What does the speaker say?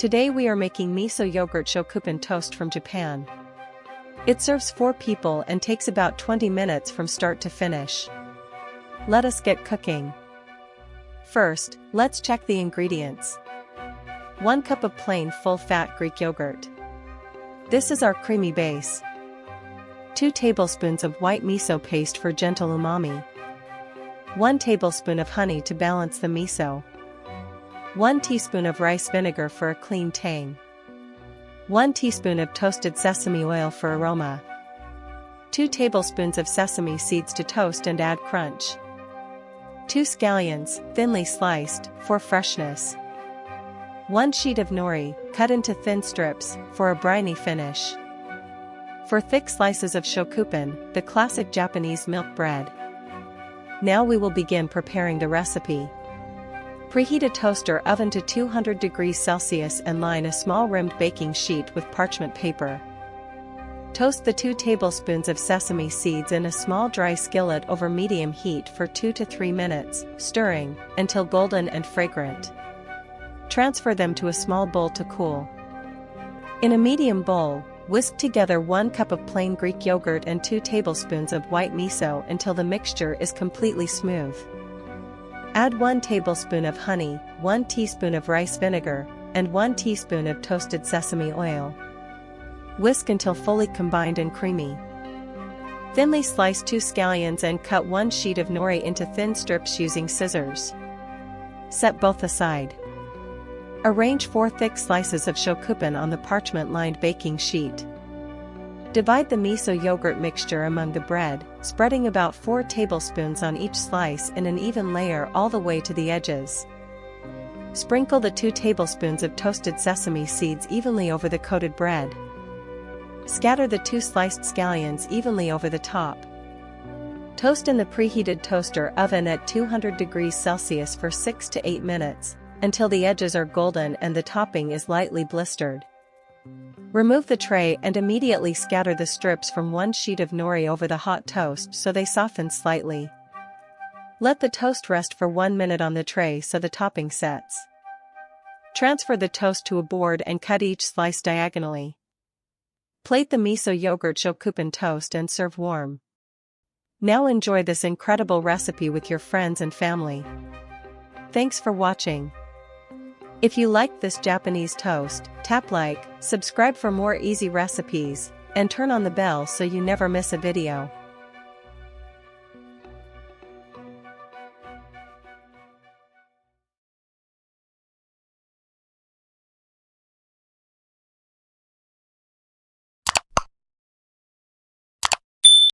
Today we are making miso yogurt Shokupan toast from Japan. It serves 4 people and takes about 20 minutes from start to finish. Let us get cooking. First, let's check the ingredients. 1 cup of plain full-fat Greek yogurt. This is our creamy base. 2 tablespoons of white miso paste for gentle umami. 1 tablespoon of honey to balance the miso. 1 teaspoon of rice vinegar for a clean tang. 1 teaspoon of toasted sesame oil for aroma. 2 tablespoons of sesame seeds to toast and add crunch. 2 scallions, thinly sliced, for freshness. 1 sheet of nori, cut into thin strips, for a briny finish. For thick slices of shokupan, the classic Japanese milk bread. Now we will begin preparing the recipe. Preheat a toaster oven to 200 degrees Celsius and line a small rimmed baking sheet with parchment paper. Toast the 2 tablespoons of sesame seeds in a small dry skillet over medium heat for 2 to 3 minutes, stirring until golden and fragrant. Transfer them to a small bowl to cool. In a medium bowl, whisk together 1 cup of plain Greek yogurt and 2 tablespoons of white miso until the mixture is completely smooth. Add 1 tablespoon of honey, 1 teaspoon of rice vinegar, and 1 teaspoon of toasted sesame oil. Whisk until fully combined and creamy. Thinly slice 2 scallions and cut 1 sheet of nori into thin strips using scissors. Set both aside. Arrange 4 thick slices of shokupan on the parchment-lined baking sheet. Divide the miso yogurt mixture among the bread, spreading about 4 tablespoons on each slice in an even layer all the way to the edges. Sprinkle the 2 tablespoons of toasted sesame seeds evenly over the coated bread. Scatter the 2 sliced scallions evenly over the top. Toast in the preheated toaster oven at 200 degrees Celsius for 6 to 8 minutes, until the edges are golden and the topping is lightly blistered. Remove the tray and immediately scatter the strips from 1 sheet of nori over the hot toast so they soften slightly. Let the toast rest for 1 minute on the tray so the topping sets. Transfer the toast to a board and cut each slice diagonally. Plate the miso yogurt shokupan toast and serve warm. Now enjoy this incredible recipe with your friends and family. Thanks for watching. If you liked this Japanese toast, tap like, subscribe for more easy recipes, and turn on the bell so you never miss a video.